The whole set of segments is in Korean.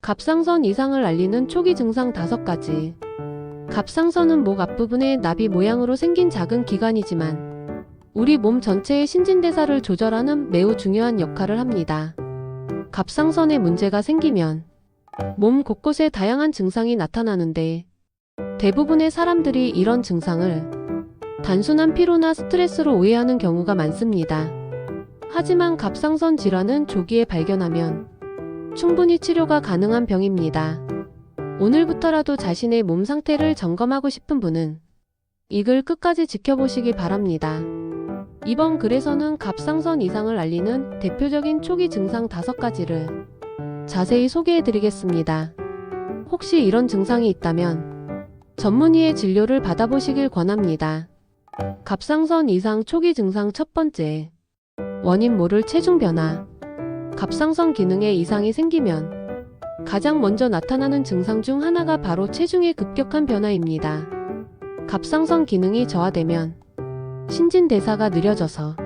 갑상선 이상을 알리는 초기 증상 5가지. 갑상선은 목 앞부분에 나비 모양으로 생긴 작은 기관이지만 우리 몸 전체의 신진대사를 조절하는 매우 중요한 역할을 합니다. 갑상선에 문제가 생기면 몸 곳곳에 다양한 증상이 나타나는데 대부분의 사람들이 이런 증상을 단순한 피로나 스트레스로 오해하는 경우가 많습니다. 하지만 갑상선 질환은 조기에 발견하면 충분히 치료가 가능한 병입니다. 오늘부터라도 자신의 몸 상태를 점검하고 싶은 분은 이 글 끝까지 지켜보시기 바랍니다. 이번 글에서는 갑상선 이상을 알리는 대표적인 초기 증상 5가지를 자세히 소개해드리겠습니다. 혹시 이런 증상이 있다면 전문의의 진료를 받아보시길 권합니다. 갑상선 이상 초기 증상 첫 번째, 원인 모를 체중 변화. 갑상선 기능에 이상이 생기면 가장 먼저 나타나는 증상 중 하나가 바로 체중의 급격한 변화입니다. 갑상선 기능이 저하되면 신진대사가 느려져서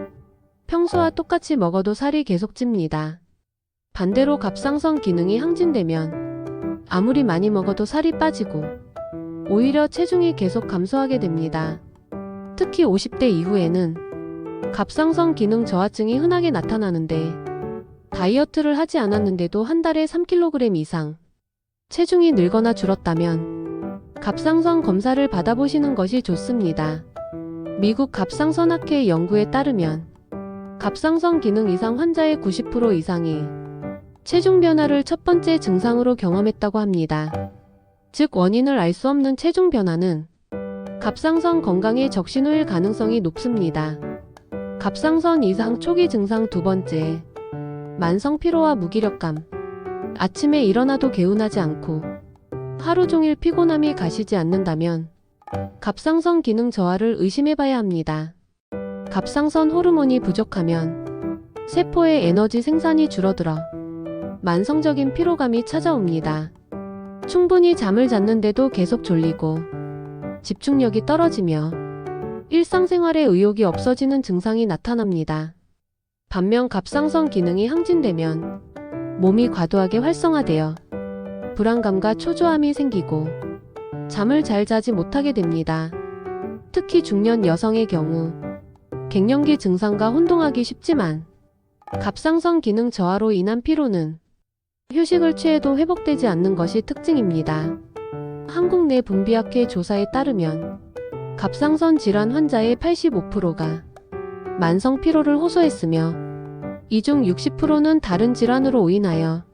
평소와 똑같이 먹어도 살이 계속 찝니다. 반대로 갑상선 기능이 항진되면 아무리 많이 먹어도 살이 빠지고 오히려 체중이 계속 감소하게 됩니다. 특히 50대 이후에는 갑상선 기능 저하증이 흔하게 나타나는데 다이어트를 하지 않았는데도 한 달에 3kg 이상 체중이 늘거나 줄었다면 갑상선 검사를 받아보시는 것이 좋습니다. 미국 갑상선학회 연구에 따르면 갑상선 기능 이상 환자의 90% 이상이 체중 변화를 첫 번째 증상으로 경험했다고 합니다. 즉 원인을 알 수 없는 체중 변화는 갑상선 건강에 적신호일 가능성이 높습니다. 갑상선 이상 초기 증상 두 번째, 만성 피로와 무기력감. 아침에 일어나도 개운하지 않고 하루 종일 피곤함이 가시지 않는다면 갑상선 기능 저하를 의심해봐야 합니다. 갑상선 호르몬이 부족하면 세포의 에너지 생산이 줄어들어 만성적인 피로감이 찾아옵니다. 충분히 잠을 잤는데도 계속 졸리고 집중력이 떨어지며 일상생활에 의욕이 없어지는 증상이 나타납니다. 반면 갑상선 기능이 항진되면 몸이 과도하게 활성화되어 불안감과 초조함이 생기고 잠을 잘 자지 못하게 됩니다. 특히 중년 여성의 경우 갱년기 증상과 혼동하기 쉽지만 갑상선 기능 저하로 인한 피로는 휴식을 취해도 회복되지 않는 것이 특징입니다. 한국내분비학회 조사에 따르면 갑상선 질환 환자의 85%가 만성 피로를 호소했으며 이 중 60%는 다른 질환으로 인하여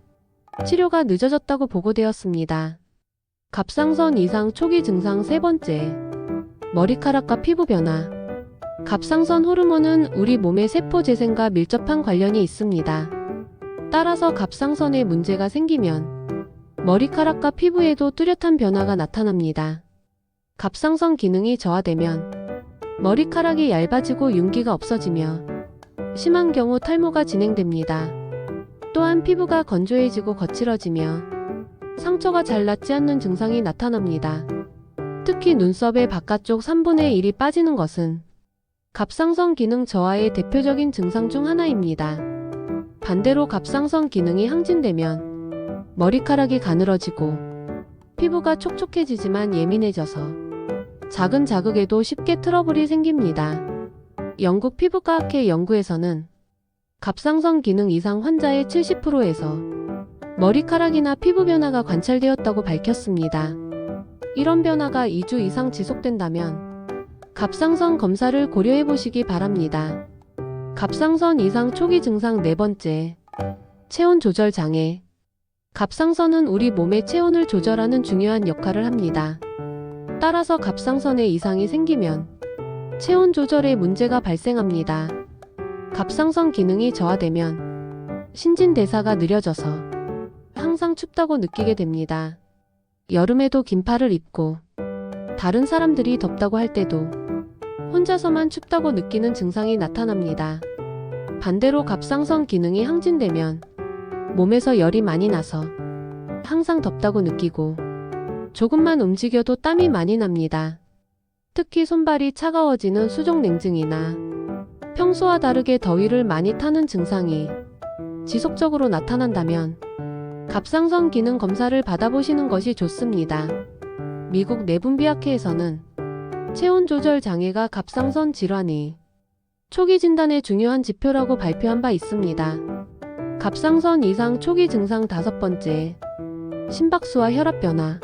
치료가 늦어졌다고 보고되었습니다. 갑상선 이상 초기 증상 세 번째, 머리카락과 피부 변화. 갑상선 호르몬은 우리 몸의 세포 재생과 밀접한 관련이 있습니다. 따라서 갑상선에 문제가 생기면 머리카락과 피부에도 뚜렷한 변화가 나타납니다. 갑상선 기능이 저하되면 머리카락이 얇아지고 윤기가 없어지며 심한 경우 탈모가 진행됩니다. 또한 피부가 건조해지고 거칠어지며 상처가 잘 낫지 않는 증상이 나타납니다. 특히 눈썹의 바깥쪽 3분의 1이 빠지는 것은 갑상선 기능 저하의 대표적인 증상 중 하나입니다. 반대로 갑상선 기능이 항진되면 머리카락이 가늘어지고 피부가 촉촉해지지만 예민해져서 작은 자극에도 쉽게 트러블이 생깁니다. 영국 피부과학회 연구에서는 갑상선 기능 이상 환자의 70%에서 머리카락이나 피부 변화가 관찰되었다고 밝혔습니다. 이런 변화가 2주 이상 지속된다면 갑상선 검사를 고려해보시기 바랍니다. 갑상선 이상 초기 증상 네 번째, 체온 조절 장애. 갑상선은 우리 몸의 체온을 조절하는 중요한 역할을 합니다. 따라서 갑상선에 이상이 생기면 체온 조절에 문제가 발생합니다. 갑상선 기능이 저하되면 신진대사가 느려져서 항상 춥다고 느끼게 됩니다. 여름에도 긴팔을 입고 다른 사람들이 덥다고 할 때도 혼자서만 춥다고 느끼는 증상이 나타납니다. 반대로 갑상선 기능이 항진되면 몸에서 열이 많이 나서 항상 덥다고 느끼고 조금만 움직여도 땀이 많이 납니다. 특히 손발이 차가워지는 수족냉증이나 평소와 다르게 더위를 많이 타는 증상이 지속적으로 나타난다면 갑상선 기능 검사를 받아보시는 것이 좋습니다. 미국 내분비학회에서는 체온 조절 장애가 갑상선 질환의 초기 진단의 중요한 지표라고 발표한 바 있습니다. 갑상선 이상 초기 증상 5번째, 심박수와 혈압 변화.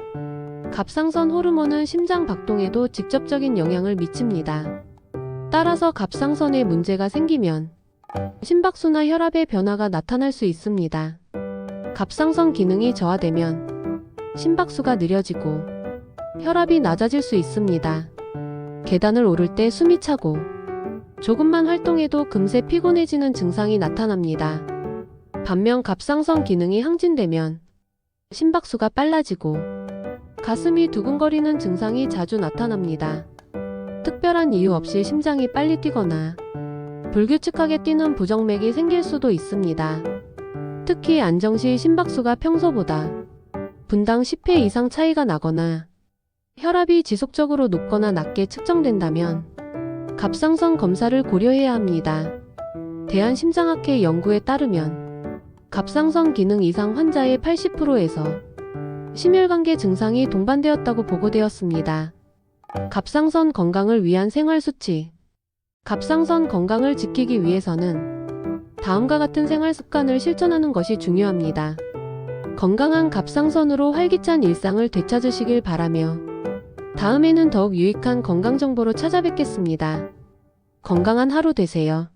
갑상선 호르몬은 심장 박동에도 직접적인 영향을 미칩니다. 따라서 갑상선에 문제가 생기면 심박수나 혈압의 변화가 나타날 수 있습니다. 갑상선 기능이 저하되면 심박수가 느려지고 혈압이 낮아질 수 있습니다. 계단을 오를 때 숨이 차고 조금만 활동해도 금세 피곤해지는 증상이 나타납니다. 반면 갑상선 기능이 항진되면 심박수가 빨라지고 가슴이 두근거리는 증상이 자주 나타납니다. 특별한 이유 없이 심장이 빨리 뛰거나 불규칙하게 뛰는 부정맥이 생길 수도 있습니다. 특히 안정 시 심박수가 평소보다 분당 10회 이상 차이가 나거나 혈압이 지속적으로 높거나 낮게 측정된다면 갑상선 검사를 고려해야 합니다. 대한심장학회 연구에 따르면 갑상선 기능 이상 환자의 80%에서 심혈관계 증상이 동반되었다고 보고되었습니다. 갑상선 건강을 위한 생활수칙. 갑상선 건강을 지키기 위해서는 다음과 같은 생활 습관을 실천하는 것이 중요합니다. 건강한 갑상선으로 활기찬 일상을 되찾으시길 바라며 다음에는 더욱 유익한 건강 정보로 찾아뵙겠습니다. 건강한 하루 되세요.